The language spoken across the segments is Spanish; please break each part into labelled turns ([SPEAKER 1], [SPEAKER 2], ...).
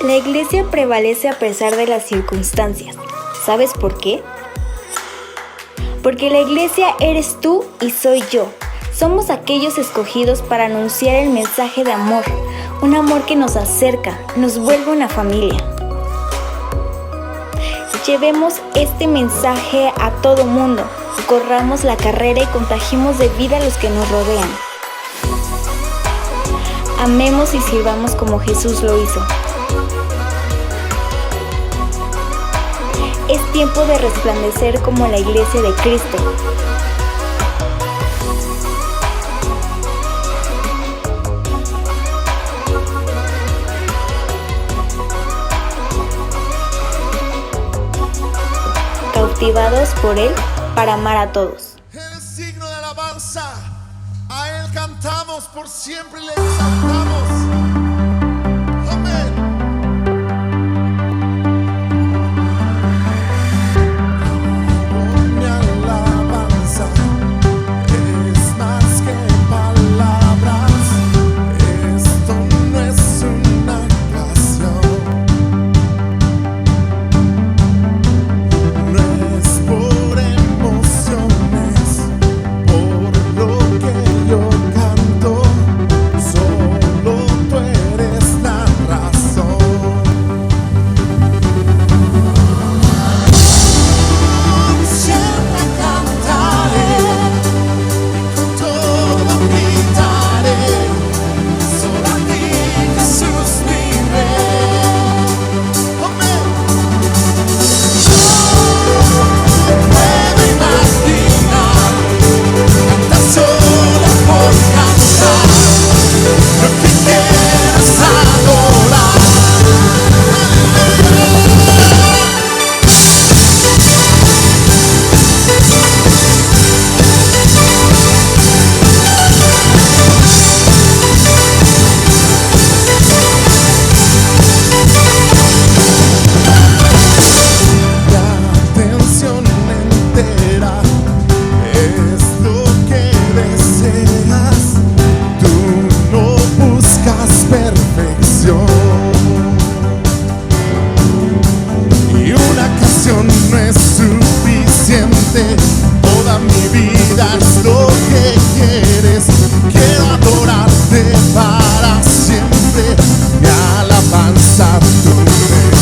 [SPEAKER 1] La iglesia prevalece a pesar de las circunstancias. ¿Sabes por qué? Porque la iglesia eres tú y soy yo. Somos aquellos escogidos para anunciar el mensaje de amor, un amor que nos acerca, nos vuelve una familia. Llevemos este mensaje a todo mundo, corramos la carrera y contagiemos de vida a los que nos rodean. Amemos y sirvamos como Jesús lo hizo. Es tiempo de resplandecer como la iglesia de Cristo. Cautivados por Él para amar a todos.
[SPEAKER 2] El signo de alabanza, a Él cantamos, por siempre le exaltamos. Amén. Mi alabanza es más que palabras, esto no es una canción. No es por emociones, por lo que yo canto, solo tú eres la razón. Siempre cantaré, con todo gritaré, solo a ti, Jesús, mi Rey. Amén. Puedo imaginar, cantar solo por cantar, lo que quieras adorar. La atención entera es lo que deseas. Tú no buscas perfección, y una canción no es suficiente. Toda mi vida es lo que quieres. Quiero adorarte para siempre. Mi alabanza tú eres.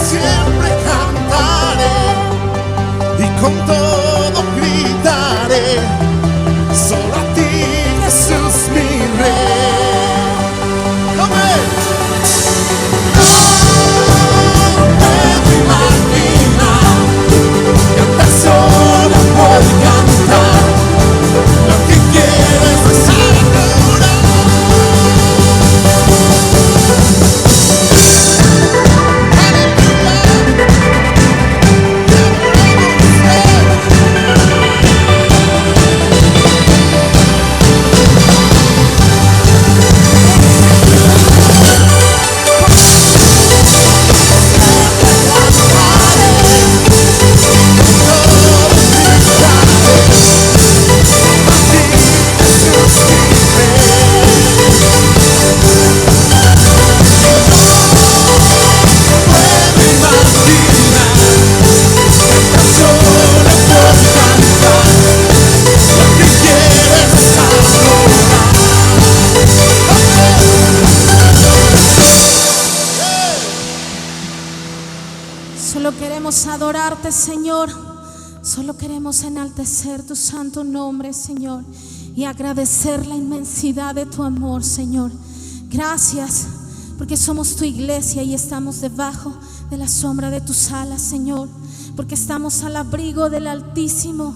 [SPEAKER 2] Siempre cantaré y con todo gritaré, solo a ti, Jesús, mi Rey. Amén. Puedo imaginar, cantar solo por cantar, lo que quieres es adorar.
[SPEAKER 3] Solo queremos adorarte, Señor. Solo queremos enaltecer tu santo nombre, Señor, y agradecer la inmensidad de tu amor, Señor. Gracias porque somos tu iglesia y estamos debajo de la sombra de tus alas, Señor, porque estamos al abrigo del Altísimo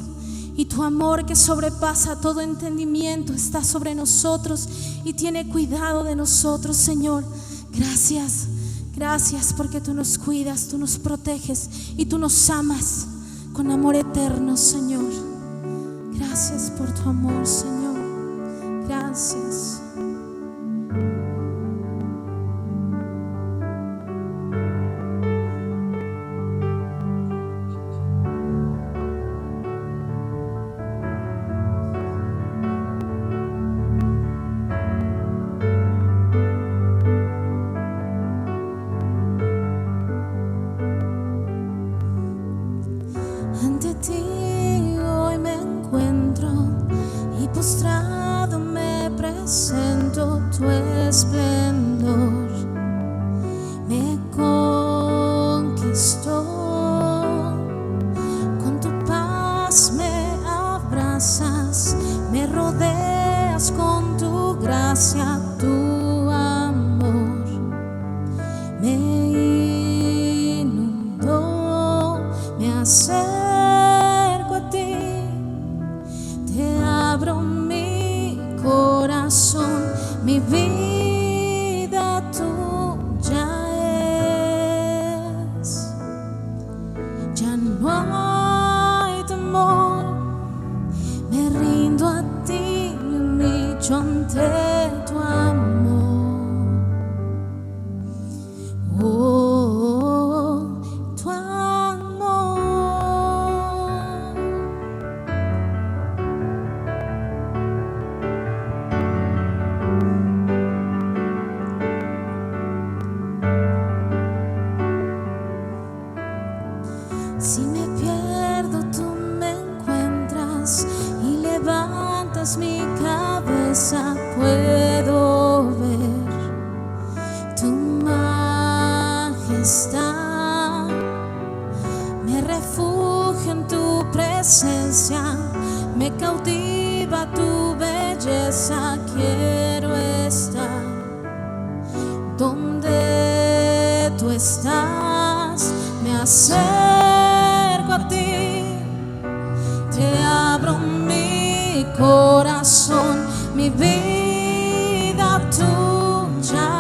[SPEAKER 3] y tu amor, que sobrepasa todo entendimiento, está sobre nosotros y tiene cuidado de nosotros, Señor. Gracias. Gracias porque tú nos cuidas, tú nos proteges y tú nos amas con amor eterno, Señor. Gracias por tu amor, Señor. Gracias. esplendor me conquistó. Con tu paz me abrazas, me rodeas con tu gracia, tu amor me inundó. Me acerco a ti, te abro mi corazón, mi vida tuya es. Ya no hay temor, me rindo a ti, me humillo ante tu amor. Oh, tu amor. Si me pierdo, tú me encuentras y levantas mi cabeza. Puedo ver tu majestad, me refugio en tu presencia, me cautiva tu belleza. Quiero estar donde tú estás. Me acerco a ti, te abro mi corazón, mi vida tuya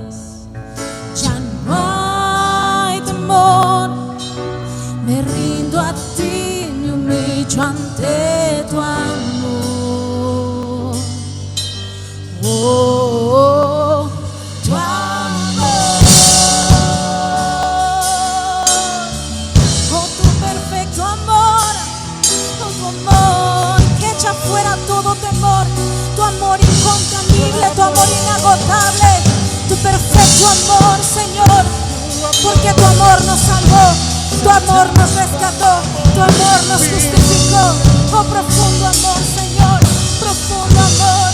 [SPEAKER 3] es. Ya no hay temor, me rindo a ti, me humillo ante tu amor. Oh, tu amor. Oh, tu perfecto amor, oh, tu amor que echa fuera todo temor, tu amor incontenible, tu amor inagotable, tu perfecto amor, Señor, porque tu amor nos salvó, tu amor nos rescató, tu amor nos justificó. Oh, profundo amor, Señor, profundo amor.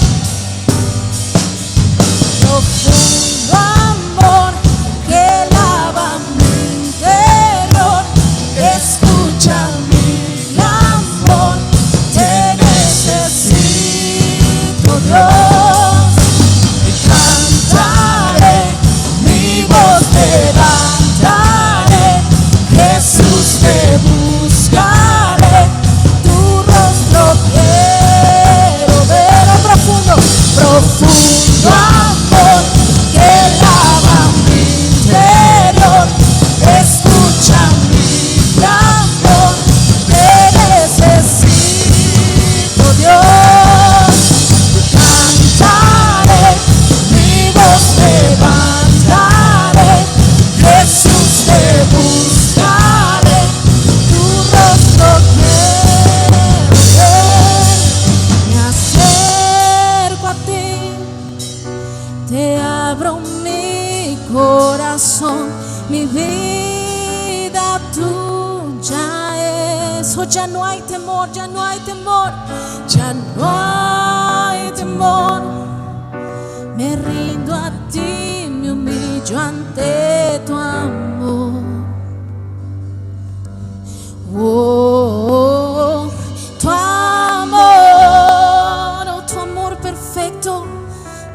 [SPEAKER 3] Profundo amor que lava mi interior, escucha mi clamor, te necesito, Dios, y cantaré, mi voz levantaré, Jesús te buscaré, tu rostro quiero ver. Oh, profundo, profundo amor que lava mi interior, escucha mi clamor, te necesito, Dios, cantaré, mi voz levantaré, Jesús te buscaré, tu rostro quiero ver. Me acerco a ti, te abro mi corazón, mi vida tuya es. Oh, ya no hay temor, ya no hay temor, ya no hay temor. Me rindo a ti, me humillo ante tu amor. Oh, tu amor, oh, tu amor perfecto.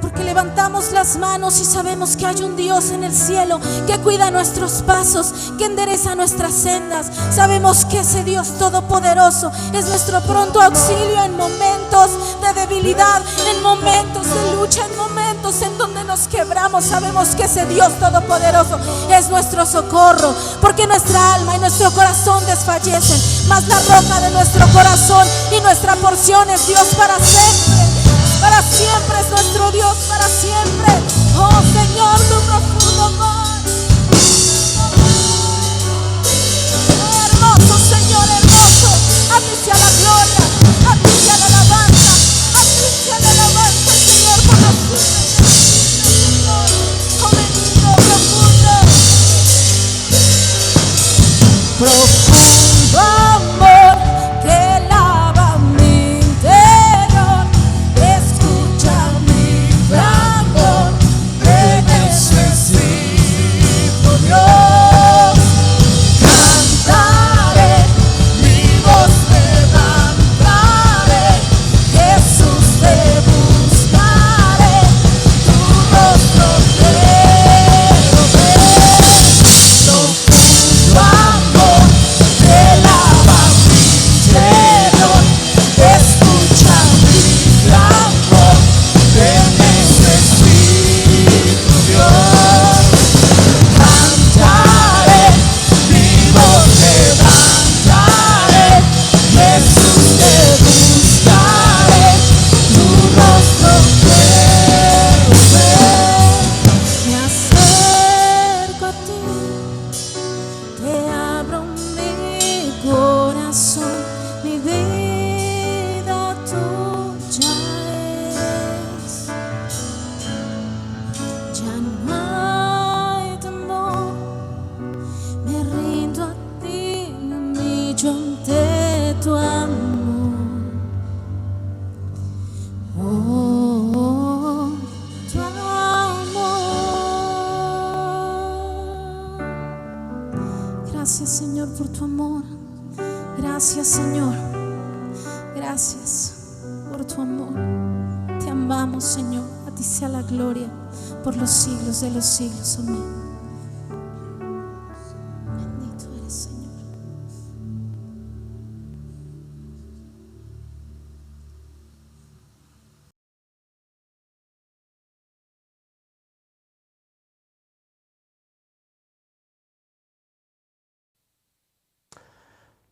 [SPEAKER 3] Porque levantamos las manos y sabemos que hay un Dios en el cielo que cuida nuestros pasos, que endereza nuestras sendas. Sabemos que ese Dios todopoderoso es nuestro pronto auxilio en momentos de debilidad, en momentos de lucha, en momentos en donde nos quebramos. Sabemos que ese Dios todopoderoso es nuestro socorro, porque nuestra alma y nuestro corazón desfallecen, mas la roca de nuestro corazón y nuestra porción es Dios para siempre. Para siempre es nuestro Dios, para siempre. Oh, Señor, tu profundo amor. Oh, hermoso, Señor, hermoso. A ti sea la gloria, a ti sea la alabanza, a ti sea la alabanza, Señor, por los siglos. Oh, bendito, profundo. Profundo amor que lava mi interior, escucha corazón, mi vida tuya es. Ya no hay temor, me rindo a ti, me humillo ante tu amor. Oh, tu amor. Gracias, Señor, por tu amor. Gracias, Señor. Gracias por tu amor. Te amamos, Señor. A ti sea la gloria por los siglos de los siglos. Amén. Bendito eres, Señor.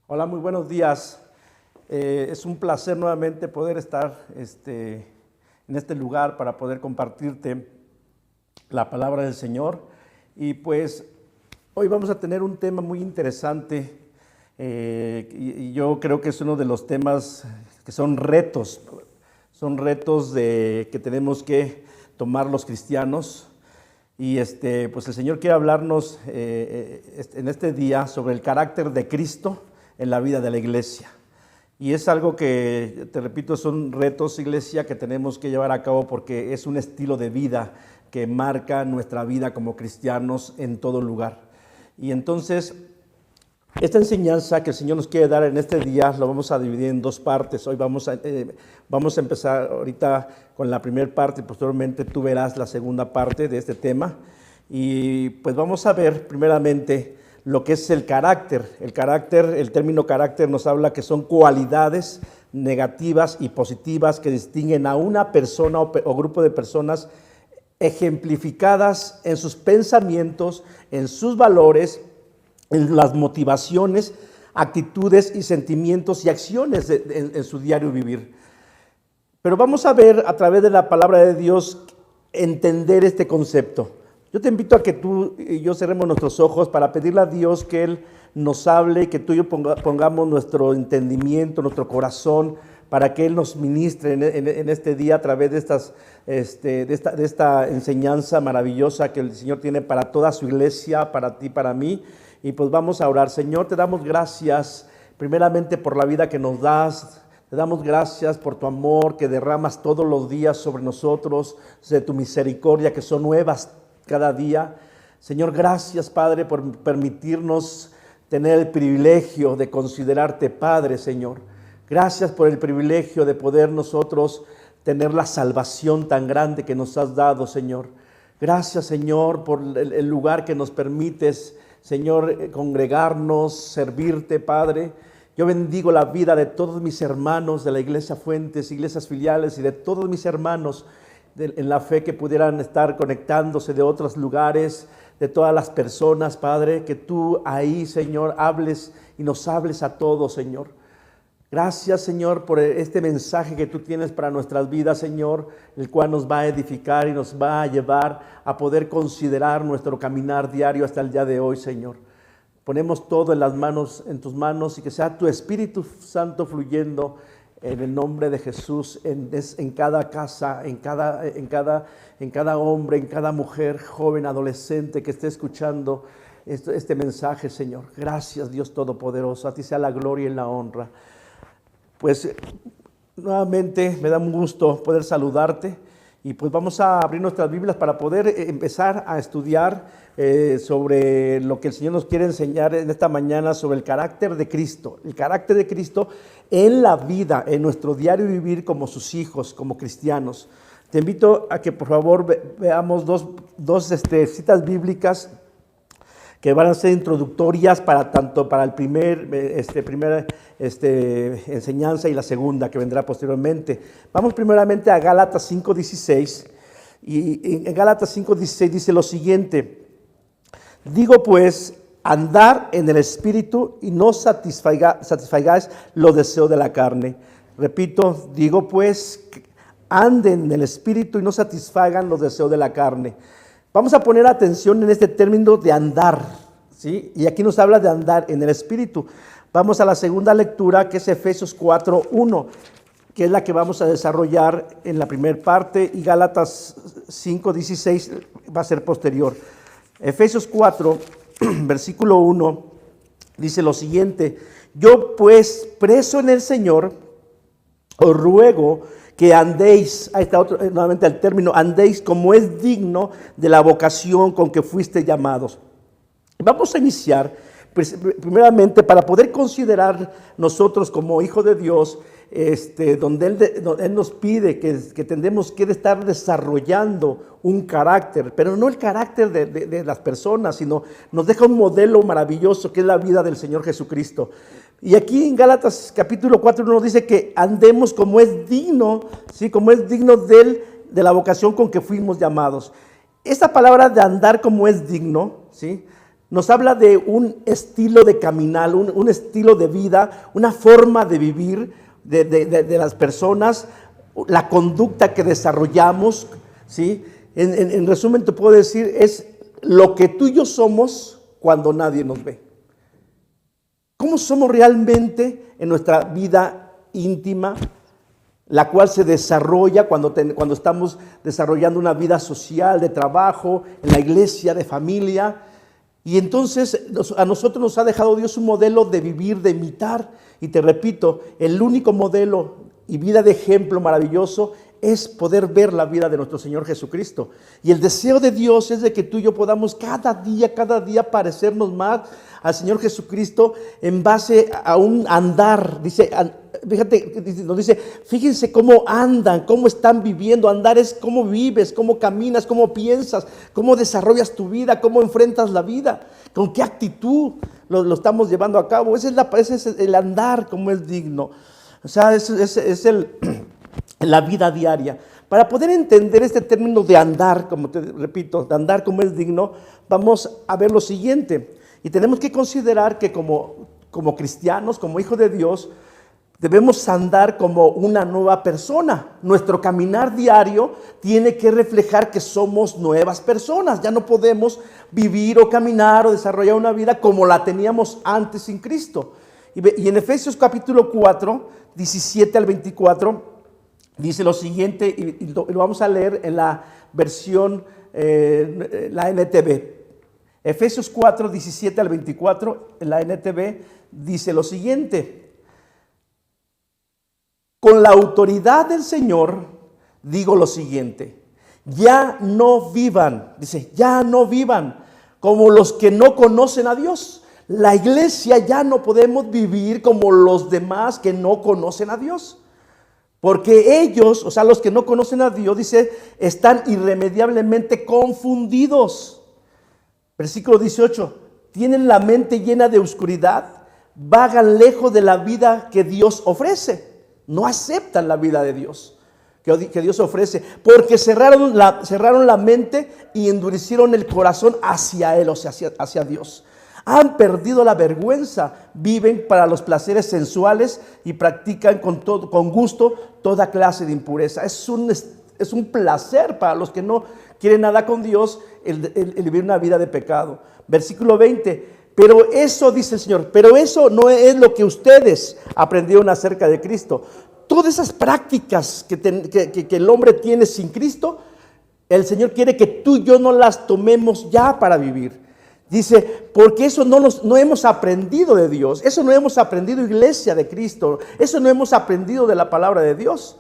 [SPEAKER 4] Hola, muy buenos días. Es un placer nuevamente poder estar en este lugar para poder compartirte la palabra del Señor. Y pues hoy vamos a tener un tema muy interesante y yo creo que es uno de los temas que son retos que tenemos que tomar los cristianos. Y pues el Señor quiere hablarnos en este día sobre el carácter de Cristo en la vida de la iglesia. Y es algo que, te repito, son retos, iglesia, que tenemos que llevar a cabo porque es un estilo de vida que marca nuestra vida como cristianos en todo lugar. Y entonces, esta enseñanza que el Señor nos quiere dar en este día, lo vamos a dividir en dos partes. Hoy vamos a empezar ahorita con la primera parte y posteriormente tú verás la segunda parte de este tema. Y pues vamos a ver primeramente lo que es el carácter. El término carácter nos habla que son cualidades negativas y positivas que distinguen a una persona o grupo de personas ejemplificadas en sus pensamientos, en sus valores, en las motivaciones, actitudes y sentimientos y acciones en su diario vivir. Pero vamos a ver a través de la palabra de Dios entender este concepto. Yo te invito a que tú y yo cerremos nuestros ojos para pedirle a Dios que Él nos hable, que tú y yo pongamos nuestro entendimiento, nuestro corazón, para que Él nos ministre en este día a través de esta enseñanza maravillosa que el Señor tiene para toda su iglesia, para ti, para mí. Y pues vamos a orar. Señor, te damos gracias primeramente por la vida que nos das. Te damos gracias por tu amor que derramas todos los días sobre nosotros, de tu misericordia que son nuevas cada día. Señor, gracias, Padre, por permitirnos tener el privilegio de considerarte Padre, Señor. Gracias por el privilegio de poder nosotros tener la salvación tan grande que nos has dado, Señor. Gracias, Señor, por el lugar que nos permites, Señor, congregarnos, servirte, Padre. Yo bendigo la vida de todos mis hermanos de la Iglesia Fuentes, iglesias filiales y de todos mis hermanos en la fe que pudieran estar conectándose de otros lugares, de todas las personas, Padre, que tú ahí, Señor, hables y nos hables a todos, Señor. Gracias, Señor, por este mensaje que tú tienes para nuestras vidas, Señor, el cual nos va a edificar y nos va a llevar a poder considerar nuestro caminar diario hasta el día de hoy, Señor. Ponemos todo en tus manos y que sea tu Espíritu Santo fluyendo en el nombre de Jesús, en cada casa, en cada hombre, en cada mujer, joven, adolescente que esté escuchando este mensaje, Señor. Gracias, Dios Todopoderoso. A ti sea la gloria y la honra. Pues nuevamente me da un gusto poder saludarte y pues vamos a abrir nuestras Biblias para poder empezar a estudiar sobre lo que el Señor nos quiere enseñar en esta mañana sobre el carácter de Cristo. El carácter de Cristo en la vida, en nuestro diario vivir como sus hijos, como cristianos. Te invito a que por favor veamos dos citas bíblicas que van a ser introductorias tanto para el primera enseñanza y la segunda que vendrá posteriormente. Vamos primeramente a Gálatas 5:16 y en Gálatas 5:16 dice lo siguiente: digo pues, andar en el Espíritu y no satisfagáis los deseos de la carne. Repito, digo pues, anden en el Espíritu y no satisfagan los deseos de la carne. Vamos a poner atención en este término de andar, ¿sí? Y aquí nos habla de andar en el Espíritu. Vamos a la segunda lectura, que es Efesios 4:1, que es la que vamos a desarrollar en la primera parte, y Gálatas 5:16 va a ser posterior. Efesios 4, versículo 1, dice lo siguiente: yo pues, preso en el Señor, os ruego que andéis, ahí está nuevamente el término, andéis como es digno de la vocación con que fuiste llamados. Vamos a iniciar, primeramente, para poder considerar nosotros como hijos de Dios, donde Él nos pide que tendremos que estar desarrollando un carácter, pero no el carácter de las personas, sino nos deja un modelo maravilloso que es la vida del Señor Jesucristo. Y aquí en Gálatas capítulo 4 nos dice que andemos como es digno, ¿sí? Como es digno de la vocación con que fuimos llamados. Esta palabra de andar como es digno, ¿sí?, nos habla de un estilo de caminar, un estilo de vida, una forma de vivir de las personas, la conducta que desarrollamos, ¿sí? En resumen te puedo decir, es lo que tú y yo somos cuando nadie nos ve. ¿Cómo somos realmente en nuestra vida íntima, la cual se desarrolla cuando estamos desarrollando una vida social, de trabajo, en la iglesia, de familia? Y entonces a nosotros nos ha dejado Dios un modelo de vivir, de imitar. Y te repito, el único modelo y vida de ejemplo maravilloso es poder ver la vida de nuestro Señor Jesucristo. Y el deseo de Dios es de que tú y yo podamos cada día parecernos más al Señor Jesucristo en base a un andar. Dice, fíjate, nos dice, fíjense cómo andan, cómo están viviendo. Andar es cómo vives, cómo caminas, cómo piensas, cómo desarrollas tu vida, cómo enfrentas la vida, con qué actitud lo estamos llevando a cabo. Ese es el andar como es digno. O sea, es la vida diaria. Para poder entender este término de andar, como te repito, de andar como es digno, vamos a ver lo siguiente. Y tenemos que considerar que como cristianos, como hijos de Dios, debemos andar como una nueva persona. Nuestro caminar diario tiene que reflejar que somos nuevas personas. Ya no podemos vivir o caminar o desarrollar una vida como la teníamos antes sin Cristo. Y en Efesios capítulo 4, 17 al 24, dice lo siguiente, y lo vamos a leer en la versión, la NTV. Efesios 4, 17 al 24, en la NTV, dice lo siguiente: con la autoridad del Señor digo lo siguiente, ya no vivan, dice, ya no vivan como los que no conocen a Dios. La iglesia ya no podemos vivir como los demás que no conocen a Dios. Porque ellos, o sea, los que no conocen a Dios, dice, están irremediablemente confundidos. Versículo 18, tienen la mente llena de oscuridad, vagan lejos de la vida que Dios ofrece. No aceptan la vida de Dios, que Dios ofrece, porque cerraron la mente y endurecieron el corazón hacia Él, o sea, hacia Dios. Han perdido la vergüenza, viven para los placeres sensuales y practican con gusto toda clase de impureza. Es un placer para los que no quieren nada con Dios el vivir una vida de pecado. Versículo 20, pero eso, dice el Señor, pero eso no es lo que ustedes aprendieron acerca de Cristo. Todas esas prácticas que el hombre tiene sin Cristo, el Señor quiere que tú y yo no las tomemos ya para vivir. Dice, porque eso no hemos aprendido de Dios, eso no hemos aprendido, iglesia de Cristo, eso no hemos aprendido de la palabra de Dios,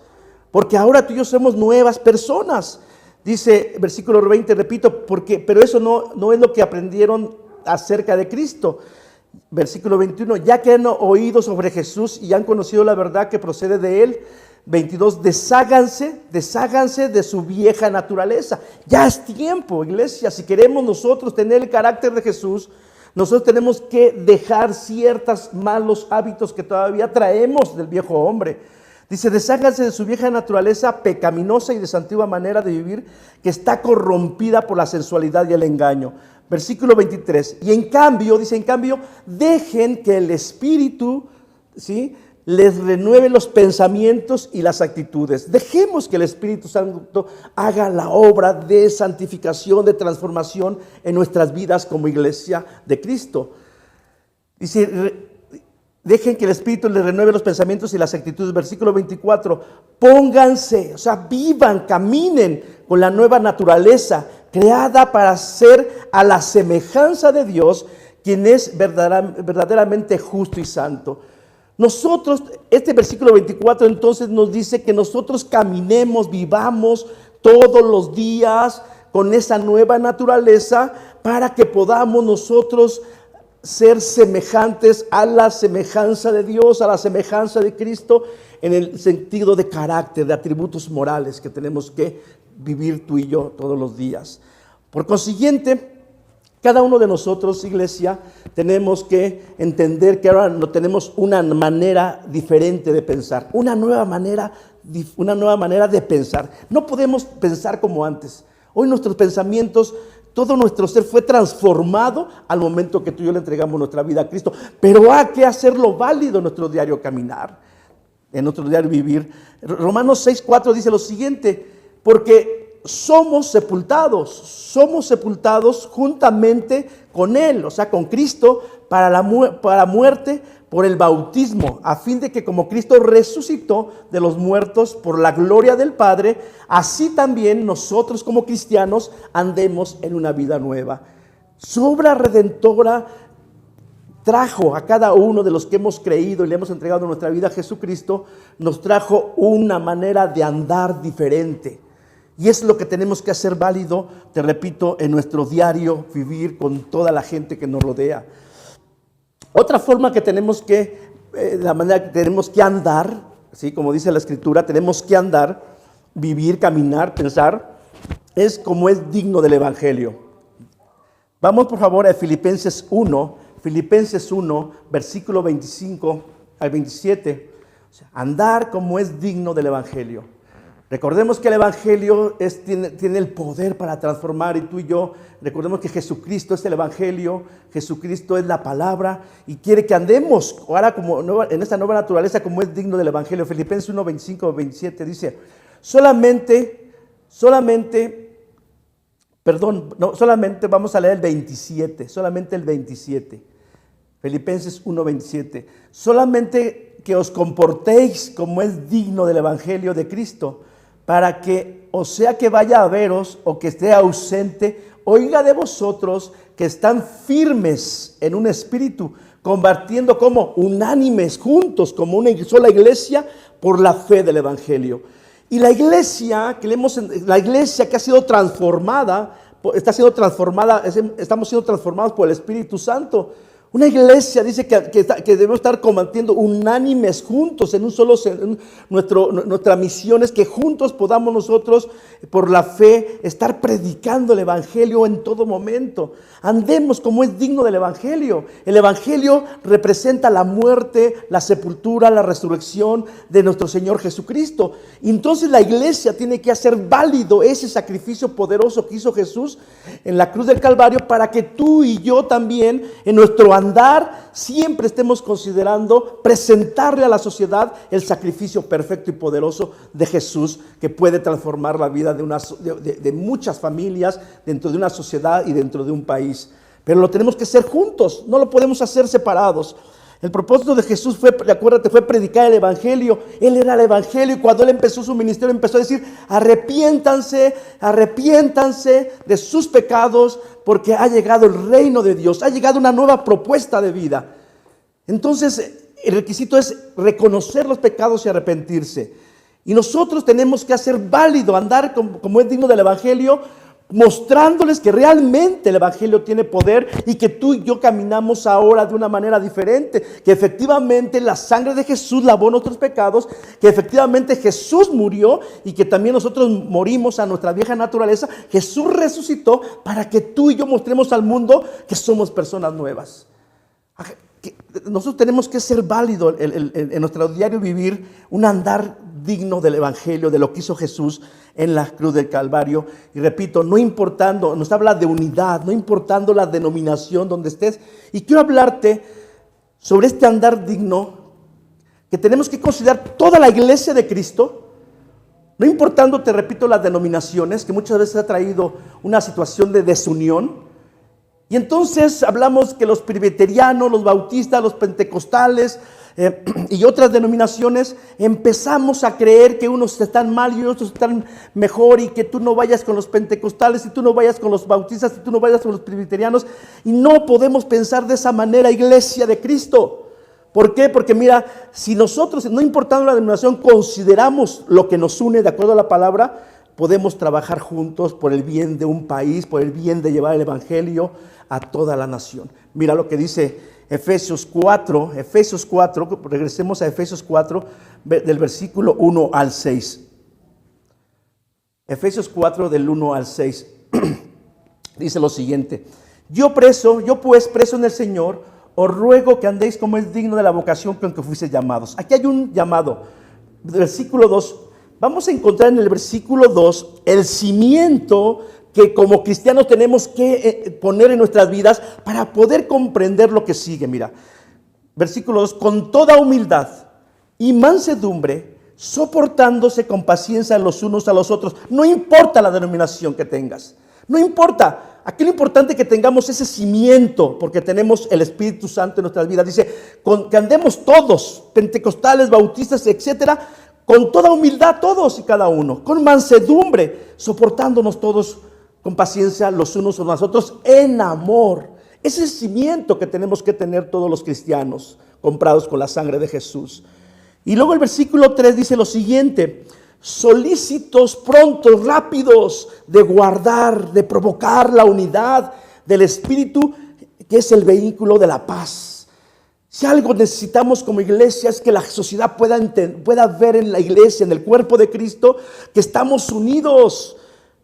[SPEAKER 4] porque ahora tú y yo somos nuevas personas. Dice, versículo 20, repito, pero eso no es lo que aprendieron acerca de Cristo. Versículo 21, ya que han oído sobre Jesús y han conocido la verdad que procede de Él. 22, desháganse de su vieja naturaleza. Ya es tiempo, iglesia. Si queremos nosotros tener el carácter de Jesús, nosotros tenemos que dejar ciertos malos hábitos que todavía traemos del viejo hombre. Dice, desháganse de su vieja naturaleza pecaminosa y de su antigua manera de vivir, que está corrompida por la sensualidad y el engaño. Versículo 23, y en cambio, dejen que el Espíritu, ¿sí?, les renueve los pensamientos y las actitudes. Dejemos que el Espíritu Santo haga la obra de santificación, de transformación en nuestras vidas como iglesia de Cristo. Dice, dejen que el Espíritu les renueve los pensamientos y las actitudes. Versículo 24, pónganse, o sea, vivan, caminen con la nueva naturaleza, creada para ser a la semejanza de Dios, quien es verdaderamente justo y santo. Nosotros, este versículo 24 entonces nos dice que nosotros caminemos, vivamos todos los días con esa nueva naturaleza para que podamos nosotros ser semejantes a la semejanza de Dios, a la semejanza de Cristo, en el sentido de carácter, de atributos morales que tenemos que vivir tú y yo todos los días. Por consiguiente, cada uno de nosotros, iglesia, tenemos que entender que ahora no tenemos una manera diferente de pensar, una nueva manera de pensar. No podemos pensar como antes. Hoy nuestros pensamientos, todo nuestro ser fue transformado al momento que tú y yo le entregamos nuestra vida a Cristo. Pero hay que hacerlo válido en nuestro diario caminar, en nuestro diario vivir. Romanos 6:4 dice lo siguiente, porque somos sepultados juntamente con Él, o sea, con Cristo, para muerte por el bautismo, a fin de que como Cristo resucitó de los muertos por la gloria del Padre, así también nosotros como cristianos andemos en una vida nueva. Su obra redentora trajo a cada uno de los que hemos creído y le hemos entregado nuestra vida a Jesucristo, nos trajo una manera de andar diferente. Y es lo que tenemos que hacer válido, te repito, en nuestro diario vivir con toda la gente que nos rodea. Otra forma que tenemos que, la manera que tenemos que andar, ¿sí? Como dice la Escritura, tenemos que andar, vivir, caminar, pensar, es como es digno del Evangelio. Vamos por favor a Filipenses 1, versículo 25 al 27. O sea, andar como es digno del Evangelio. Recordemos que el Evangelio tiene el poder para transformar, y tú y yo, recordemos que Jesucristo es el Evangelio, Jesucristo es la palabra, y quiere que andemos ahora en esta nueva naturaleza como es digno del Evangelio. Filipenses 1, 25, 27 dice, solamente vamos a leer el 27, solamente el 27. Filipenses 1, 27. Solamente que os comportéis como es digno del Evangelio de Cristo, para que, o sea que vaya a veros o que esté ausente, oiga de vosotros que están firmes en un espíritu, combatiendo como unánimes, juntos, como una sola iglesia, por la fe del Evangelio. Y la iglesia que ha sido transformada, estamos siendo transformados por el Espíritu Santo. Una iglesia dice que debemos estar combatiendo unánimes juntos en un solo. Nuestra misión es que juntos podamos nosotros, por la fe, estar predicando el Evangelio en todo momento. Andemos como es digno del Evangelio. El Evangelio representa la muerte, la sepultura, la resurrección de nuestro Señor Jesucristo. Y entonces la iglesia tiene que hacer válido ese sacrificio poderoso que hizo Jesús en la cruz del Calvario, para que tú y yo también en nuestro andar siempre estemos considerando presentarle a la sociedad el sacrificio perfecto y poderoso de Jesús, que puede transformar la vida de muchas familias, dentro de una sociedad y dentro de un país. Pero lo tenemos que hacer juntos, no lo podemos hacer separados. El propósito de Jesús fue predicar el Evangelio. Él era el Evangelio, y cuando Él empezó su ministerio empezó a decir, arrepiéntanse de sus pecados, porque ha llegado el reino de Dios, ha llegado una nueva propuesta de vida. Entonces el requisito es reconocer los pecados y arrepentirse. Y nosotros tenemos que hacer válido, andar como es digno del Evangelio, mostrándoles que realmente el Evangelio tiene poder, y que tú y yo caminamos ahora de una manera diferente, que efectivamente la sangre de Jesús lavó nuestros pecados, que efectivamente Jesús murió y que también nosotros morimos a nuestra vieja naturaleza. Jesús resucitó para que tú y yo mostremos al mundo que somos personas nuevas. Nosotros tenemos que ser válido en nuestro diario vivir, un andar digno del Evangelio, de lo que hizo Jesús en la cruz del Calvario. Y repito, no importando, nos habla de unidad, no importando la denominación donde estés. Y quiero hablarte sobre este andar digno que tenemos que considerar toda la iglesia de Cristo, no importando, te repito, las denominaciones, que muchas veces ha traído una situación de desunión. Y entonces hablamos que los presbiterianos, los bautistas, los pentecostales y otras denominaciones empezamos a creer que unos están mal y otros están mejor, y que tú no vayas con los pentecostales y tú no vayas con los bautistas y tú no vayas con los presbiterianos. Y no podemos pensar de esa manera, iglesia de Cristo. ¿Por qué? Porque mira, si nosotros, no importando la denominación, consideramos lo que nos une de acuerdo a la palabra, podemos trabajar juntos por el bien de un país, por el bien de llevar el evangelio a toda la nación. Mira lo que dice Efesios 4, regresemos a Efesios 4, del versículo 1 al 6. Efesios 4, del 1 al 6, dice lo siguiente: yo pues preso en el Señor, os ruego que andéis como es digno de la vocación con que fuisteis llamados. Aquí hay un llamado. Versículo 2, vamos a encontrar en el versículo 2 el cimiento que como cristianos tenemos que poner en nuestras vidas para poder comprender lo que sigue. Mira, versículo 2, con toda humildad y mansedumbre, soportándose con paciencia los unos a los otros. No importa la denominación que tengas, no importa. Aquí lo importante es que tengamos ese cimiento, porque tenemos el Espíritu Santo en nuestras vidas. Dice, que andemos todos, pentecostales, bautistas, etcétera, con toda humildad, todos y cada uno, con mansedumbre, soportándonos todos con paciencia los unos a los otros en amor. Ese es el cimiento que tenemos que tener todos los cristianos, comprados con la sangre de Jesús. Y luego el versículo 3 dice lo siguiente: solícitos, prontos, rápidos de guardar, de provocar la unidad del Espíritu, que es el vehículo de la paz. Si algo necesitamos como iglesia es que la sociedad pueda ver en la iglesia, en el cuerpo de Cristo, que estamos unidos.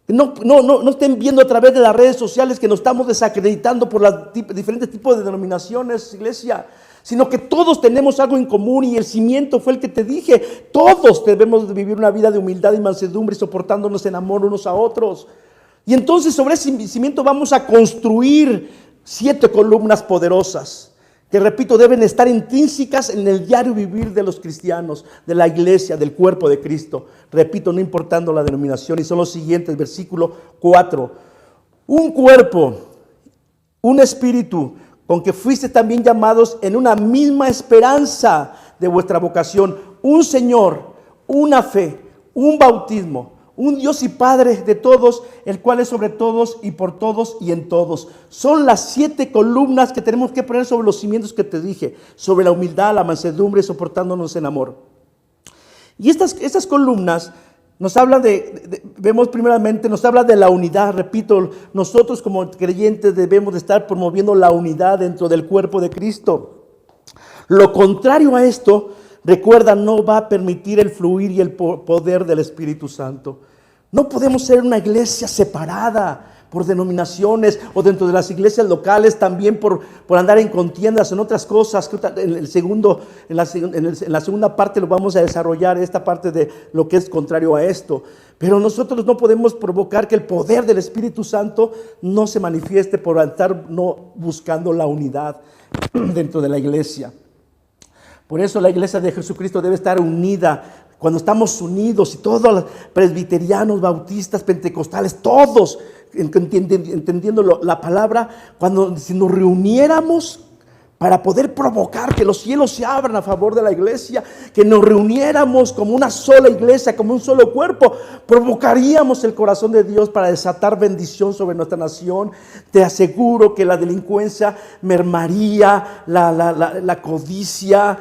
[SPEAKER 4] No estén viendo a través de las redes sociales que nos estamos desacreditando por los diferentes tipos de denominaciones, iglesia, sino que todos tenemos algo en común, y el cimiento fue el que te dije. Todos debemos de vivir una vida de humildad y mansedumbre, soportándonos en amor unos a otros. Y entonces sobre ese cimiento vamos a construir 7 columnas poderosas, que repito, deben estar intrínsecas en el diario vivir de los cristianos, de la iglesia, del cuerpo de Cristo. Repito, no importando la denominación. Y son los siguientes, versículo 4. Un cuerpo, un espíritu, con que fuiste también llamados en una misma esperanza de vuestra vocación, un Señor, una fe, un bautismo, un Dios y Padre de todos, el cual es sobre todos y por todos y en todos. Son las 7 columnas que tenemos que poner sobre los cimientos que te dije, sobre la humildad, la mansedumbre, soportándonos en amor. Y estas columnas nos hablan vemos primeramente, nos habla de la unidad. Repito, nosotros como creyentes debemos de estar promoviendo la unidad dentro del cuerpo de Cristo. Lo contrario a esto, recuerda, no va a permitir el fluir y el poder del Espíritu Santo. No podemos ser una iglesia separada por denominaciones, o dentro de las iglesias locales también por andar en contiendas, en otras cosas. En la segunda parte lo vamos a desarrollar, esta parte de lo que es contrario a esto. Pero nosotros no podemos provocar que el poder del Espíritu Santo no se manifieste por estar no buscando la unidad dentro de la iglesia. Por eso la iglesia de Jesucristo debe estar unida. Cuando estamos unidos, y todos los presbiterianos, bautistas, pentecostales, todos entendiendo la palabra, si nos reuniéramos para poder provocar que los cielos se abran a favor de la iglesia, que nos reuniéramos como una sola iglesia, como un solo cuerpo, provocaríamos el corazón de Dios para desatar bendición sobre nuestra nación. Te aseguro que la delincuencia mermaría, la codicia,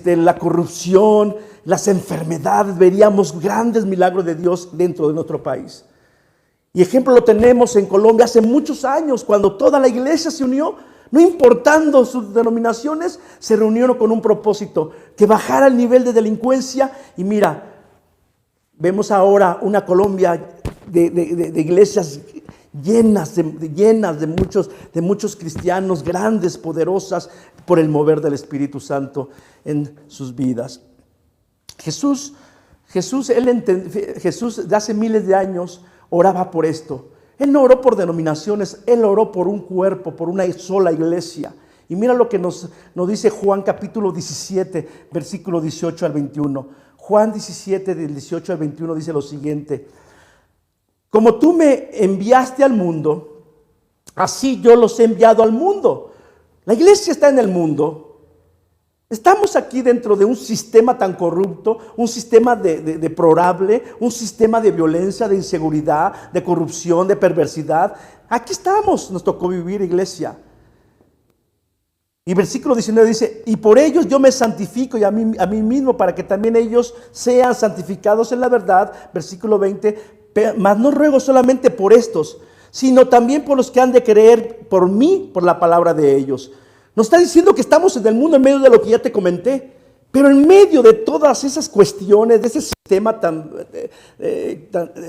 [SPEAKER 4] la corrupción, las enfermedades. Veríamos grandes milagros de Dios dentro de nuestro país. Y ejemplo lo tenemos en Colombia hace muchos años, cuando toda la iglesia se unió. No importando sus denominaciones, se reunieron con un propósito: que bajara el nivel de delincuencia. Y mira, vemos ahora una Colombia de iglesias llenas de muchos cristianos, grandes, poderosas, por el mover del Espíritu Santo en sus vidas. Jesús de hace miles de años oraba por esto. Él no oró por denominaciones, Él oró por un cuerpo, por una sola iglesia. Y mira lo que nos dice Juan capítulo 17, versículo 18 al 21. Juan 17, del 18 al 21 dice lo siguiente: como tú me enviaste al mundo, así yo los he enviado al mundo. La iglesia está en el mundo. Estamos aquí dentro de un sistema tan corrupto, un sistema deplorable, un sistema de violencia, de inseguridad, de corrupción, de perversidad. Aquí estamos, nos tocó vivir, iglesia. Y versículo 19 dice: y por ellos yo me santifico y a mí mismo, para que también ellos sean santificados en la verdad. Versículo 20: mas no ruego solamente por estos, sino también por los que han de creer por mí, por la palabra de ellos. Nos está diciendo que estamos en el mundo en medio de lo que ya te comenté, pero en medio de todas esas cuestiones, de ese sistema tan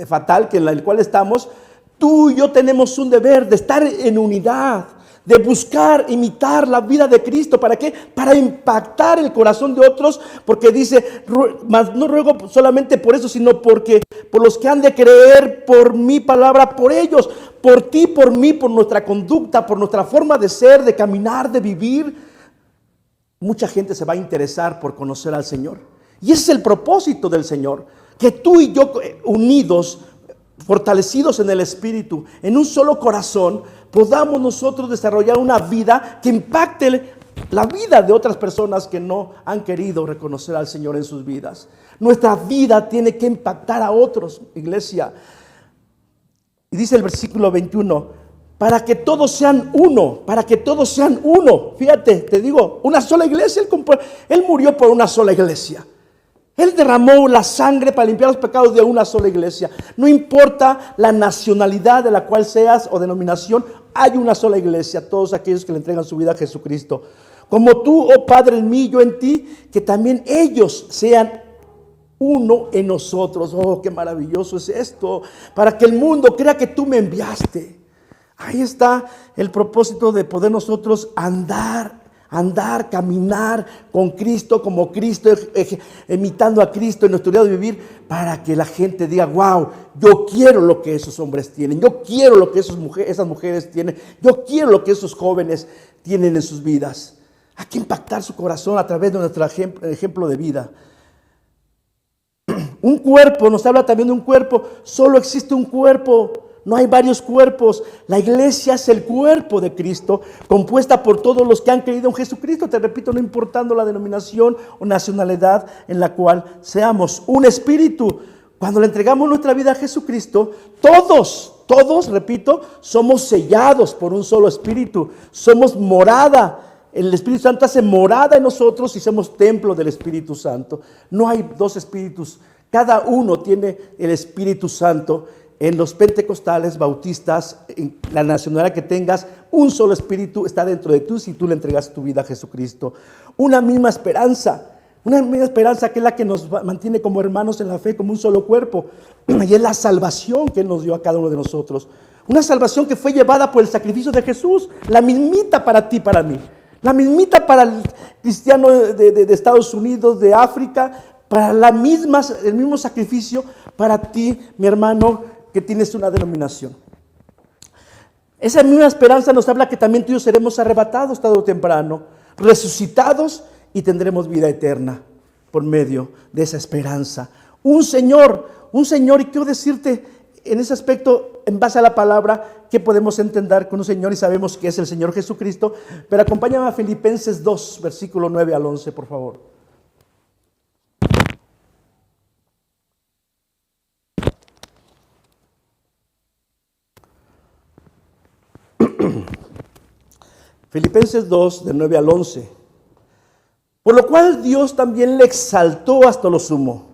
[SPEAKER 4] fatal en el cual estamos, tú y yo tenemos un deber de estar en unidad, de buscar imitar la vida de Cristo. ¿Para qué? Para impactar el corazón de otros, porque dice: mas no ruego solamente por eso, sino porque por los que han de creer por mi palabra, por ellos, por ti, por mí, por nuestra conducta, por nuestra forma de ser, de caminar, de vivir. Mucha gente se va a interesar por conocer al Señor. Y ese es el propósito del Señor, que tú y yo unidos, fortalecidos en el Espíritu, en un solo corazón, podamos nosotros desarrollar una vida que impacte la vida de otras personas que no han querido reconocer al Señor en sus vidas. Nuestra vida tiene que impactar a otros, iglesia. Y dice el versículo 21: para que todos sean uno, para que todos sean uno. Fíjate, te digo, una sola iglesia. Él murió por una sola iglesia. Él derramó la sangre para limpiar los pecados de una sola iglesia. No importa la nacionalidad de la cual seas o denominación, hay una sola iglesia. Todos aquellos que le entregan su vida a Jesucristo. Como tú, oh Padre en mí, yo en ti, que también ellos sean uno en nosotros. Oh, qué maravilloso es esto. Para que el mundo crea que tú me enviaste. Ahí está el propósito de poder nosotros andar, caminar con Cristo, como Cristo, imitando a Cristo en nuestro día de vivir, para que la gente diga: wow, yo quiero lo que esos hombres tienen, yo quiero lo que esas mujeres tienen, yo quiero lo que esos jóvenes tienen en sus vidas. Hay que impactar su corazón a través de nuestro ejemplo de vida. Un cuerpo, nos habla también de un cuerpo. Solo existe un cuerpo, no hay varios cuerpos. La iglesia es el cuerpo de Cristo, compuesta por todos los que han creído en Jesucristo. Te repito, no importando la denominación o nacionalidad en la cual seamos. Un espíritu. Cuando le entregamos nuestra vida a Jesucristo, todos, repito, somos sellados por un solo espíritu. Somos morada. El Espíritu Santo hace morada en nosotros y somos templo del Espíritu Santo. No hay dos espíritus. Cada uno tiene el Espíritu Santo. En los pentecostales, bautistas, en la nacionalidad que tengas, un solo espíritu está dentro de tú si tú le entregas tu vida a Jesucristo. Una misma esperanza que es la que nos mantiene como hermanos en la fe, como un solo cuerpo. Y es la salvación que Él nos dio a cada uno de nosotros. Una salvación que fue llevada por el sacrificio de Jesús, la mismita para ti, para mí. La mismita para el cristiano de Estados Unidos, de África, para el mismo sacrificio para ti, mi hermano, que tienes una denominación. Esa misma esperanza nos habla que también tú y yo seremos arrebatados tarde o temprano, resucitados, y tendremos vida eterna por medio de esa esperanza. Un Señor, y quiero decirte en ese aspecto, en base a la palabra, que podemos entender con un Señor y sabemos que es el Señor Jesucristo. Pero acompáñame a Filipenses 2, versículo 9 al 11, por favor. Filipenses 2, del 9 al 11. Por lo cual Dios también le exaltó hasta lo sumo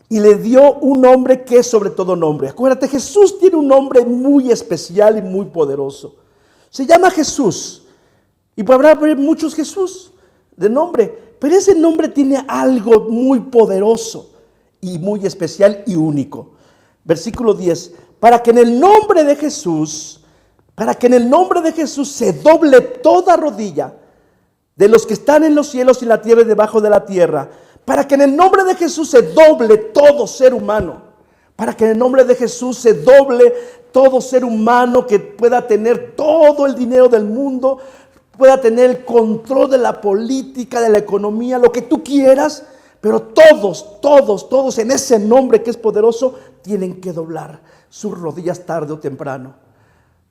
[SPEAKER 4] y le dio un nombre que es sobre todo nombre. Acuérdate, Jesús tiene un nombre muy especial y muy poderoso. Se llama Jesús. Y podrá haber muchos Jesús de nombre, pero ese nombre tiene algo muy poderoso y muy especial y único. Versículo 10. Para que en el nombre de Jesús se doble toda rodilla de los que están en los cielos y en la tierra y debajo de la tierra. Para que en el nombre de Jesús se doble todo ser humano. Para que en el nombre de Jesús se doble todo ser humano que pueda tener todo el dinero del mundo, pueda tener el control de la política, de la economía, lo que tú quieras, pero todos en ese nombre que es poderoso tienen que doblar sus rodillas tarde o temprano.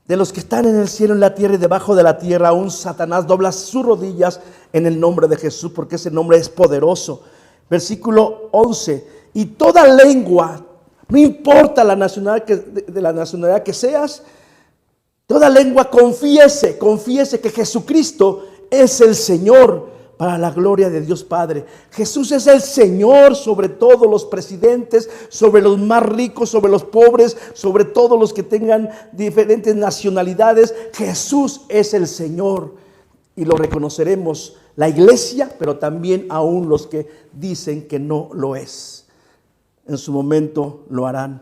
[SPEAKER 4] De los que están en el cielo, en la tierra y debajo de la tierra, aún Satanás dobla sus rodillas en el nombre de Jesús, porque ese nombre es poderoso. Versículo 11, y toda lengua, no importa la nacionalidad que seas, toda lengua confiese que Jesucristo es el Señor, para la gloria de Dios Padre. Jesús es el Señor sobre todos los presidentes, sobre los más ricos, sobre los pobres, sobre todos los que tengan diferentes nacionalidades. Jesús es el Señor y lo reconoceremos la iglesia, pero también aún los que dicen que no lo es. En su momento lo harán.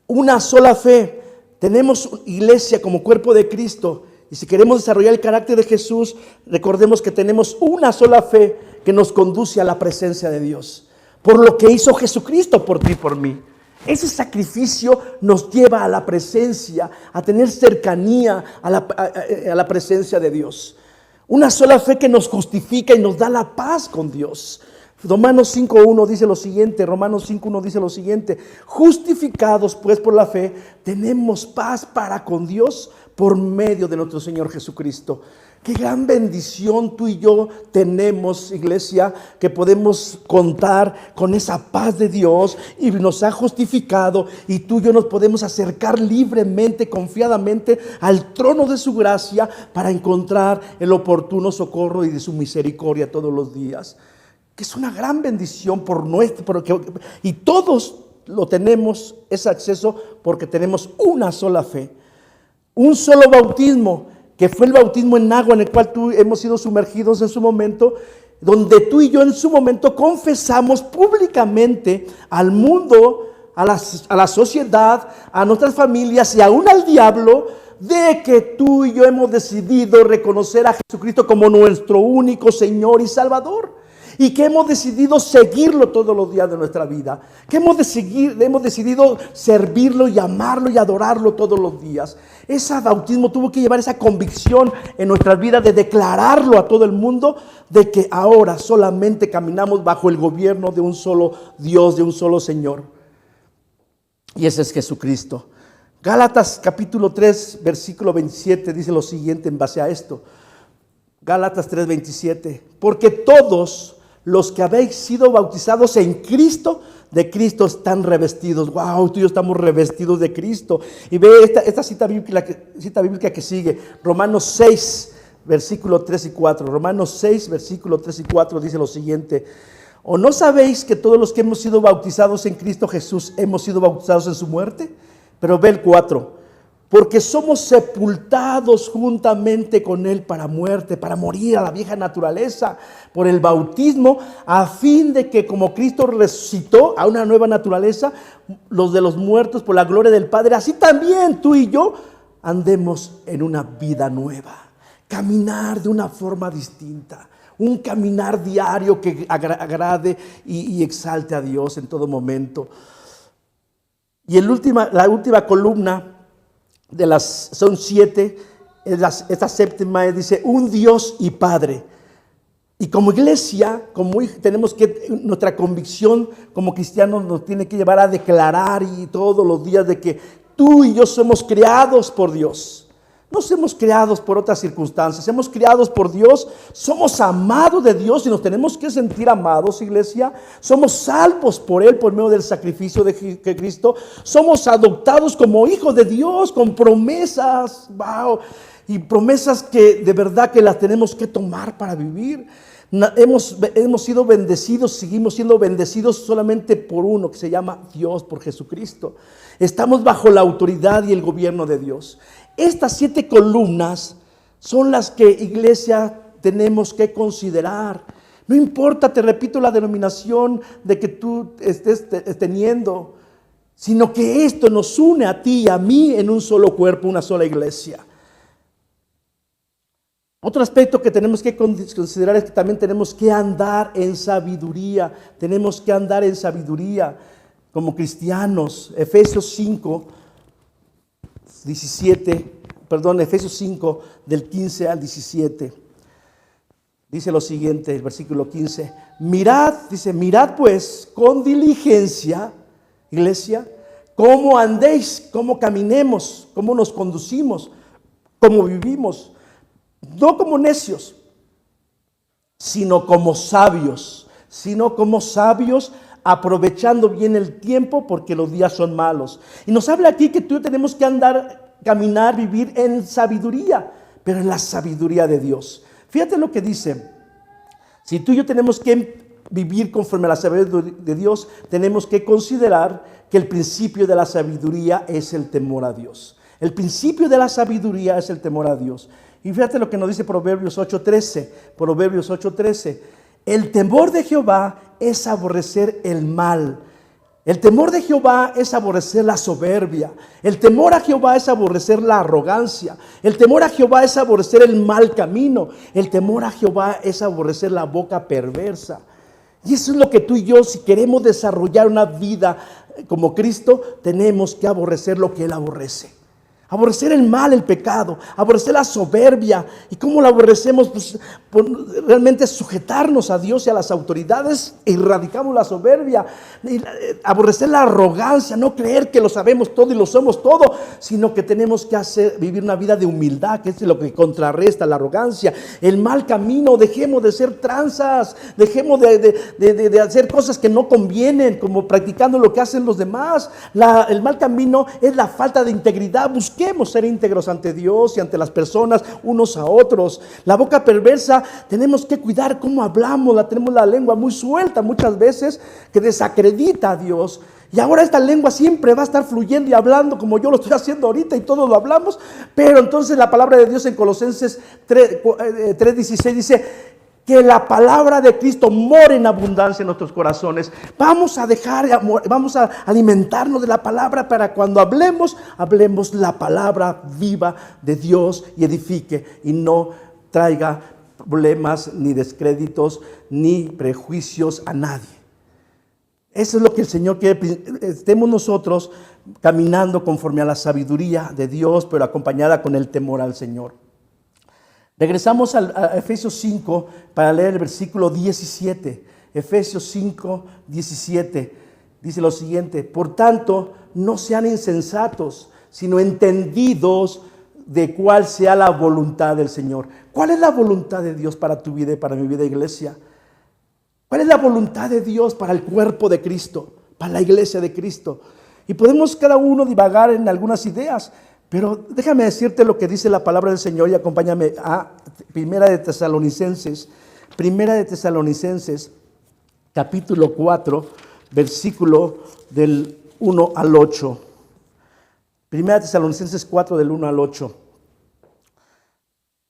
[SPEAKER 4] Una sola fe. Tenemos iglesia como cuerpo de Cristo. Y si queremos desarrollar el carácter de Jesús, recordemos que tenemos una sola fe que nos conduce a la presencia de Dios. Por lo que hizo Jesucristo por ti y por mí. Ese sacrificio nos lleva a la presencia, a tener cercanía a la presencia de Dios. Una sola fe que nos justifica y nos da la paz con Dios. Romanos 5.1 dice lo siguiente, justificados pues por la fe, tenemos paz para con Dios por medio de nuestro Señor Jesucristo. Qué gran bendición tú y yo tenemos, iglesia, que podemos contar con esa paz de Dios y nos ha justificado, y tú y yo nos podemos acercar libremente, confiadamente al trono de su gracia para encontrar el oportuno socorro y de su misericordia todos los días. Que es una gran bendición y todos lo tenemos, ese acceso, porque tenemos una sola fe. Un solo bautismo, que fue el bautismo en agua en el cual hemos sido sumergidos en su momento, donde tú y yo en su momento confesamos públicamente al mundo, a la sociedad, a nuestras familias y aún al diablo, de que tú y yo hemos decidido reconocer a Jesucristo como nuestro único Señor y Salvador. Y que hemos decidido seguirlo todos los días de nuestra vida. Que hemos decidido servirlo y amarlo y adorarlo todos los días. Ese bautismo tuvo que llevar esa convicción en nuestras vidas de declararlo a todo el mundo, de que ahora solamente caminamos bajo el gobierno de un solo Dios, de un solo Señor. Y ese es Jesucristo. Gálatas capítulo 3, versículo 27 dice lo siguiente en base a esto. Gálatas 3, 27. Porque todos los que habéis sido bautizados en Cristo, de Cristo están revestidos. Wow, tú y yo estamos revestidos de Cristo. Y ve esta cita bíblica que sigue. Romanos 6, versículo 3 y 4. Romanos 6, versículo 3 y 4 dice lo siguiente. ¿O no sabéis que todos los que hemos sido bautizados en Cristo Jesús hemos sido bautizados en su muerte? Pero ve el 4. Porque somos sepultados juntamente con Él para muerte, para morir a la vieja naturaleza por el bautismo, a fin de que como Cristo resucitó a una nueva naturaleza, los de los muertos por la gloria del Padre, así también tú y yo andemos en una vida nueva. Caminar de una forma distinta, un caminar diario que agrade y exalte a Dios en todo momento. Y la última columna, son 7, esta séptima dice un Dios y Padre. Y como iglesia, nuestra convicción como cristianos nos tiene que llevar a declarar y todos los días de que tú y yo somos creados por Dios. No somos creados por otras circunstancias, somos creados por Dios, somos amados de Dios y nos tenemos que sentir amados, iglesia. Somos salvos por Él por medio del sacrificio de Cristo. Somos adoptados como hijos de Dios con promesas, wow, y promesas que de verdad que las tenemos que tomar para vivir. Hemos sido bendecidos, seguimos siendo bendecidos solamente por uno que se llama Dios, por Jesucristo. Estamos bajo la autoridad y el gobierno de Dios. Estas 7 columnas son las que, iglesia, tenemos que considerar. No importa, te repito, la denominación de que tú estés teniendo, sino que esto nos une a ti y a mí en un solo cuerpo, una sola iglesia. Otro aspecto que tenemos que considerar es que también tenemos que andar en sabiduría. Tenemos que andar en sabiduría como cristianos. Efesios 5, del 15 al 17. Dice lo siguiente, el versículo 15. Mirad, dice, mirad pues con diligencia, iglesia, cómo andéis, cómo caminemos, cómo nos conducimos, cómo vivimos. No como necios, sino como sabios, aprovechando bien el tiempo porque los días son malos. Y nos habla aquí que tú tenemos que andar, caminar, vivir en sabiduría, pero en la sabiduría de Dios. Fíjate lo que dice. Si tú y yo tenemos que vivir conforme a la sabiduría de Dios, tenemos que considerar que el principio de la sabiduría es el temor a Dios. El principio de la sabiduría es el temor a Dios. Y fíjate lo que nos dice Proverbios 8:13. Proverbios 8:13. El temor de Jehová es aborrecer el mal. El temor de Jehová es aborrecer la soberbia. El temor a Jehová es aborrecer la arrogancia. El temor a Jehová es aborrecer el mal camino. El temor a Jehová es aborrecer la boca perversa. Y eso es lo que tú y yo, si queremos desarrollar una vida como Cristo, tenemos que aborrecer lo que Él aborrece. Aborrecer el mal, el pecado, aborrecer la soberbia. ¿Y cómo la aborrecemos? Pues por realmente sujetarnos a Dios y a las autoridades, e erradicamos la soberbia. Aborrecer la arrogancia, no creer que lo sabemos todo y lo somos todo, sino que tenemos que vivir una vida de humildad, que es lo que contrarresta la arrogancia. El mal camino, dejemos de ser tranzas, dejemos de hacer cosas que no convienen, como practicando lo que hacen los demás. El mal camino es la falta de integridad. Busquemos ser íntegros ante Dios y ante las personas, unos a otros. La boca perversa, tenemos que cuidar cómo hablamos. Tenemos la lengua muy suelta muchas veces, que desacredita a Dios. Y ahora esta lengua siempre va a estar fluyendo y hablando como yo lo estoy haciendo ahorita y todos lo hablamos. Pero entonces la palabra de Dios en Colosenses 3:16 dice que la palabra de Cristo more en abundancia en nuestros corazones. Vamos a alimentarnos de la palabra para cuando hablemos la palabra viva de Dios y edifique y no traiga problemas, ni descréditos, ni prejuicios a nadie. Eso es lo que el Señor quiere. Estemos nosotros caminando conforme a la sabiduría de Dios, pero acompañada con el temor al Señor. Regresamos a Efesios 5 para leer el versículo 17. Efesios 5, 17. Dice lo siguiente: por tanto, no sean insensatos, sino entendidos de cuál sea la voluntad del Señor. ¿Cuál es la voluntad de Dios para tu vida y para mi vida, iglesia? ¿Cuál es la voluntad de Dios para el cuerpo de Cristo, para la iglesia de Cristo? Y podemos cada uno divagar en algunas ideas, pero déjame decirte lo que dice la palabra del Señor y acompáñame a Primera de Tesalonicenses, capítulo 4, versículo del 1 al 8. Primera de Tesalonicenses 4, del 1 al 8.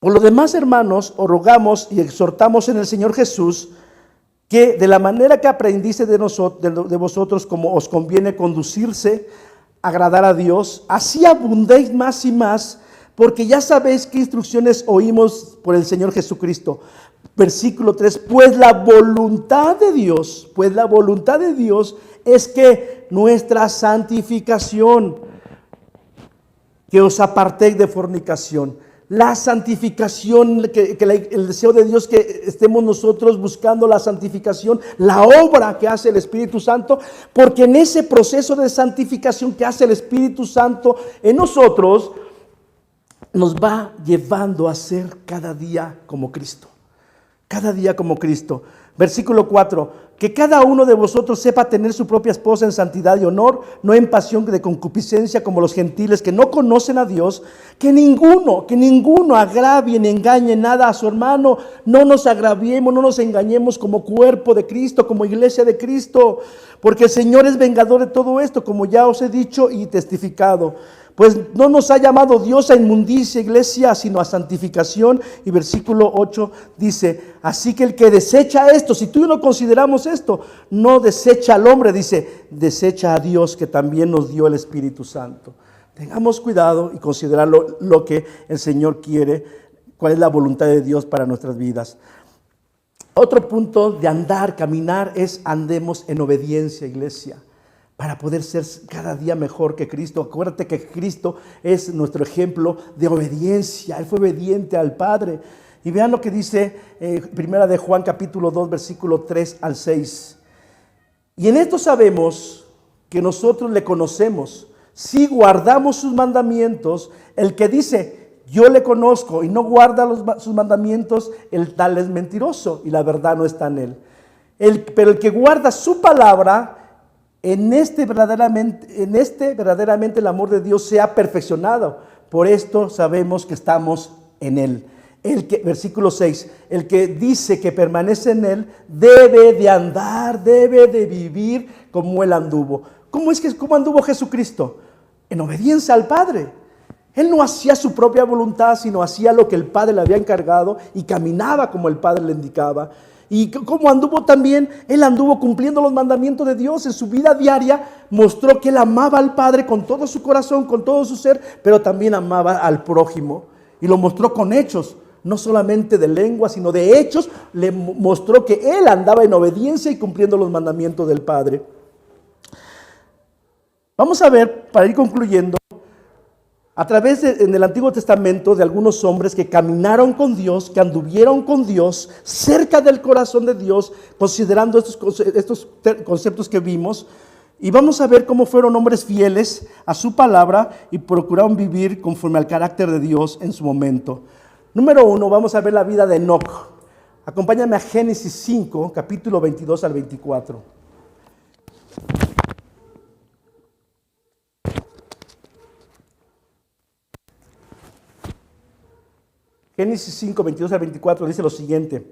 [SPEAKER 4] Por lo demás, hermanos, os rogamos y exhortamos en el Señor Jesús que de la manera que aprendiste de vosotros, como os conviene conducirse, agradar a Dios, así abundéis más y más, porque ya sabéis qué instrucciones oímos por el Señor Jesucristo. Versículo 3, pues la voluntad de Dios es que nuestra santificación, que os apartéis de fornicación. La santificación, el deseo de Dios, que estemos nosotros buscando la santificación, la obra que hace el Espíritu Santo, porque en ese proceso de santificación que hace el Espíritu Santo en nosotros, nos va llevando a ser cada día como Cristo. Cada día como Cristo. Versículo 4, que cada uno de vosotros sepa tener su propia esposa en santidad y honor, no en pasión de concupiscencia como los gentiles que no conocen a Dios, que ninguno agravie ni engañe nada a su hermano. No nos agraviemos, no nos engañemos como cuerpo de Cristo, como iglesia de Cristo, porque el Señor es vengador de todo esto, como ya os he dicho y testificado. Pues no nos ha llamado Dios a inmundicia, iglesia, sino a santificación. Y versículo 8 dice, así que el que desecha esto, si tú y yo no consideramos esto, no desecha al hombre, dice, desecha a Dios que también nos dio el Espíritu Santo. Tengamos cuidado y considerar lo que el Señor quiere, cuál es la voluntad de Dios para nuestras vidas. Otro punto de andar, caminar, es andemos en obediencia, iglesia, para poder ser cada día mejor que Cristo. Acuérdate que Cristo es nuestro ejemplo de obediencia. Él fue obediente al Padre. Y vean lo que dice Primera de Juan capítulo 2, versículo 3 al 6. Y en esto sabemos que nosotros le conocemos, si guardamos sus mandamientos. El que dice, yo le conozco, y no guarda sus mandamientos, el tal es mentiroso, y la verdad no está en él. Pero el que guarda su palabra, en este verdaderamente el amor de Dios se ha perfeccionado. Por esto sabemos que estamos en él. Versículo 6, el que dice que permanece en él debe de andar, debe de vivir como él anduvo. ¿Cómo anduvo Jesucristo? En obediencia al Padre. Él no hacía su propia voluntad, sino hacía lo que el Padre le había encargado y caminaba como el Padre le indicaba. Y como anduvo también, él anduvo cumpliendo los mandamientos de Dios. En su vida diaria mostró que él amaba al Padre con todo su corazón, con todo su ser, pero también amaba al prójimo. Y lo mostró con hechos, no solamente de lengua, sino de hechos. Le mostró que él andaba en obediencia y cumpliendo los mandamientos del Padre. Vamos a ver, para ir concluyendo, a través en el Antiguo Testamento de algunos hombres que caminaron con Dios, que anduvieron con Dios, cerca del corazón de Dios, considerando estos conceptos que vimos. Y vamos a ver cómo fueron hombres fieles a su palabra y procuraron vivir conforme al carácter de Dios en su momento. Número 1, vamos a ver la vida de Enoc. Acompáñame a Génesis 5, capítulo 22 al 24. Génesis 5, 22 al 24 dice lo siguiente: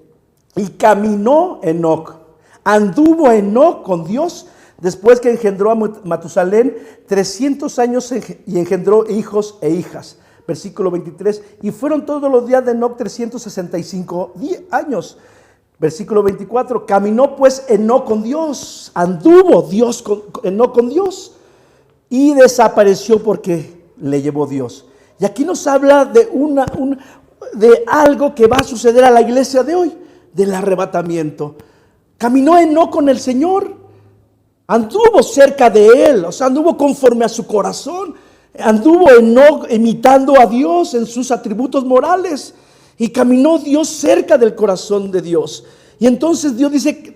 [SPEAKER 4] y caminó Enoc, anduvo Enoc con Dios, después que engendró a Matusalén 300 años y engendró hijos e hijas. Versículo 23, y fueron todos los días de Enoc 365 años. Versículo 24, caminó pues Enoc con Dios, anduvo Enoc con Dios, y desapareció porque le llevó Dios. Y aquí nos habla de de algo que va a suceder a la iglesia de hoy, del arrebatamiento. Caminó Enoc con el Señor, anduvo cerca de él, o sea, anduvo conforme a su corazón, anduvo Enoc imitando a Dios en sus atributos morales, y caminó Dios cerca del corazón de Dios. Y entonces Dios dice,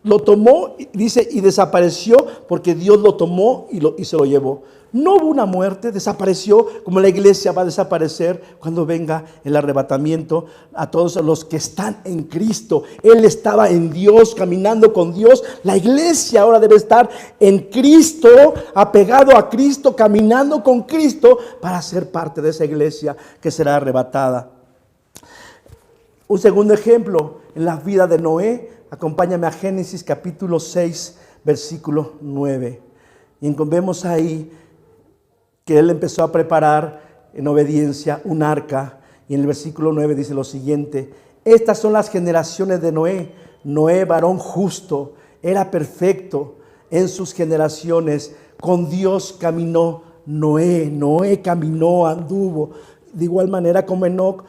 [SPEAKER 4] lo tomó, dice, y desapareció porque Dios lo tomó y se lo llevó. No hubo una muerte, desapareció, como la iglesia va a desaparecer cuando venga el arrebatamiento a todos los que están en Cristo. Él estaba en Dios, caminando con Dios. La iglesia ahora debe estar en Cristo, apegado a Cristo, caminando con Cristo para ser parte de esa iglesia que será arrebatada. Un segundo ejemplo en la vida de Noé. Acompáñame a Génesis capítulo 6, versículo 9. Y vemos ahí que él empezó a preparar en obediencia un arca. Y en el versículo 9 dice lo siguiente: estas son las generaciones de Noé. Noé, varón justo, era perfecto en sus generaciones. Con Dios caminó Noé. Noé caminó, anduvo. De igual manera como Enoc.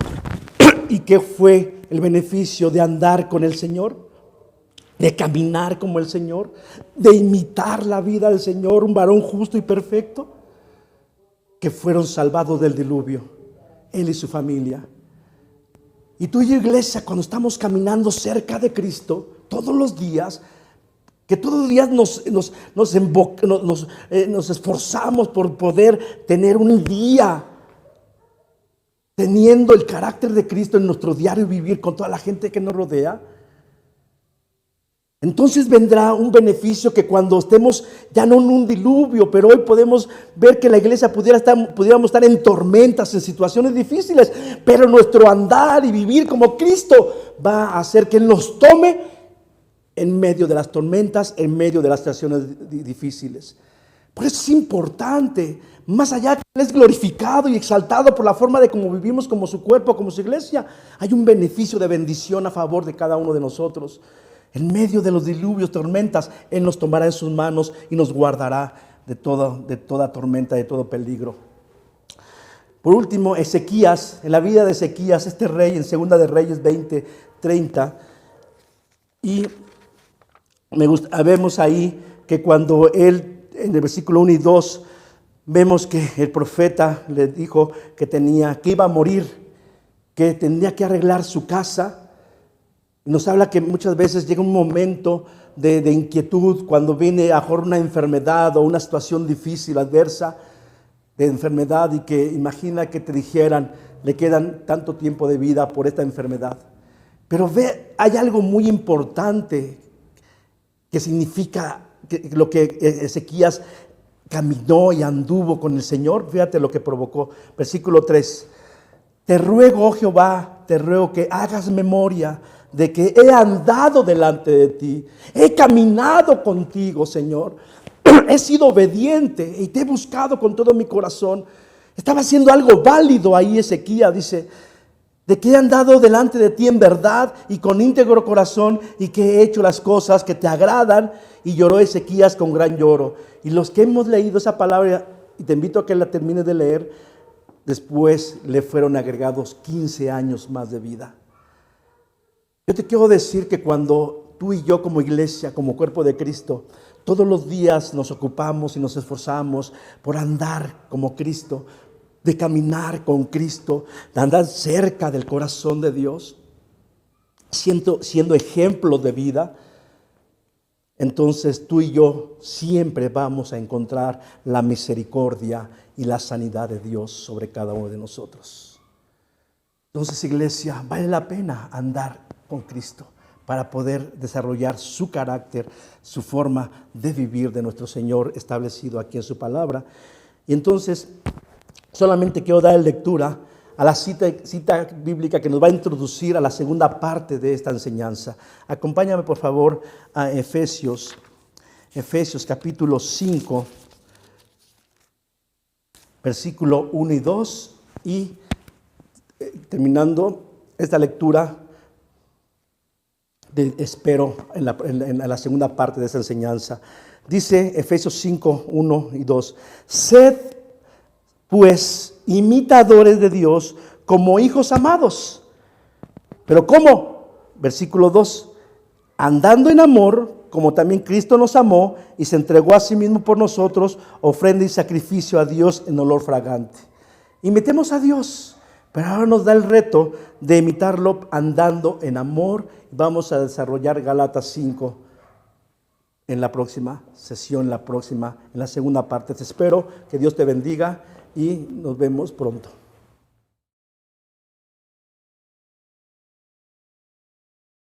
[SPEAKER 4] ¿Y qué fue el beneficio de andar con el Señor? De caminar como el Señor, de imitar la vida del Señor, un varón justo y perfecto, que fueron salvados del diluvio, él y su familia. Y tú y yo, iglesia, cuando estamos caminando cerca de Cristo, todos los días, que todos los días nos esforzamos por poder tener un día teniendo el carácter de Cristo en nuestro diario vivir con toda la gente que nos rodea, entonces vendrá un beneficio que cuando estemos ya no en un diluvio, pero hoy podemos ver que la iglesia pudiéramos estar en tormentas, en situaciones difíciles, pero nuestro andar y vivir como Cristo va a hacer que Él nos tome en medio de las tormentas, en medio de las situaciones difíciles. Por eso es importante, más allá que Él es glorificado y exaltado por la forma de cómo vivimos como su cuerpo, como su iglesia, hay un beneficio de bendición a favor de cada uno de nosotros. En medio de los diluvios, tormentas, Él nos tomará en sus manos y nos guardará de toda tormenta, de todo peligro. Por último, Ezequías, en la vida de Ezequías, este rey, en Segunda de Reyes 20:30, y vemos ahí que cuando él, en el versículo 1 y 2, vemos que el profeta le dijo que iba a morir. que tendría que arreglar su casa. Nos habla que muchas veces llega un momento de inquietud cuando viene a una enfermedad o una situación difícil, adversa, de enfermedad, y que imagina que te dijeran, le quedan tanto tiempo de vida por esta enfermedad. Pero ve, hay algo muy importante que significa lo que Ezequías caminó y anduvo con el Señor. Fíjate lo que provocó. Versículo 3. Te ruego, oh Jehová, te ruego que hagas memoria de que he andado delante de ti, he caminado contigo, Señor. He sido obediente y te he buscado con todo mi corazón. Estaba haciendo algo válido ahí Ezequías, dice, de que he andado delante de ti en verdad y con íntegro corazón, y que he hecho las cosas que te agradan. Y lloró Ezequías con gran lloro. Y los que hemos leído esa palabra, y te invito a que la termines de leer, después le fueron agregados 15 años más de vida. Yo te quiero decir que cuando tú y yo como iglesia, como cuerpo de Cristo, todos los días nos ocupamos y nos esforzamos por andar como Cristo, de caminar con Cristo, de andar cerca del corazón de Dios, siendo ejemplos de vida, entonces tú y yo siempre vamos a encontrar la misericordia y la sanidad de Dios sobre cada uno de nosotros. Entonces, iglesia, vale la pena andar con Cristo para poder desarrollar su carácter, su forma de vivir de nuestro Señor establecido aquí en su palabra. Y entonces, solamente quiero dar lectura a la cita bíblica que nos va a introducir a la segunda parte de esta enseñanza. Acompáñame por favor a Efesios capítulo 5, versículo 1 y 2, y terminando esta lectura, espero en la segunda parte de esta enseñanza. Dice Efesios 5, 1 y 2, sed pues imitadores de Dios como hijos amados. ¿Pero cómo? Versículo 2, andando en amor, como también Cristo nos amó y se entregó a sí mismo por nosotros, ofrenda y sacrificio a Dios en olor fragante. Imitemos a Dios, pero ahora nos da el reto de imitarlo andando en amor. Vamos a desarrollar Gálatas 5 en la próxima sesión, en la segunda parte. Te espero, que Dios te bendiga y nos vemos pronto.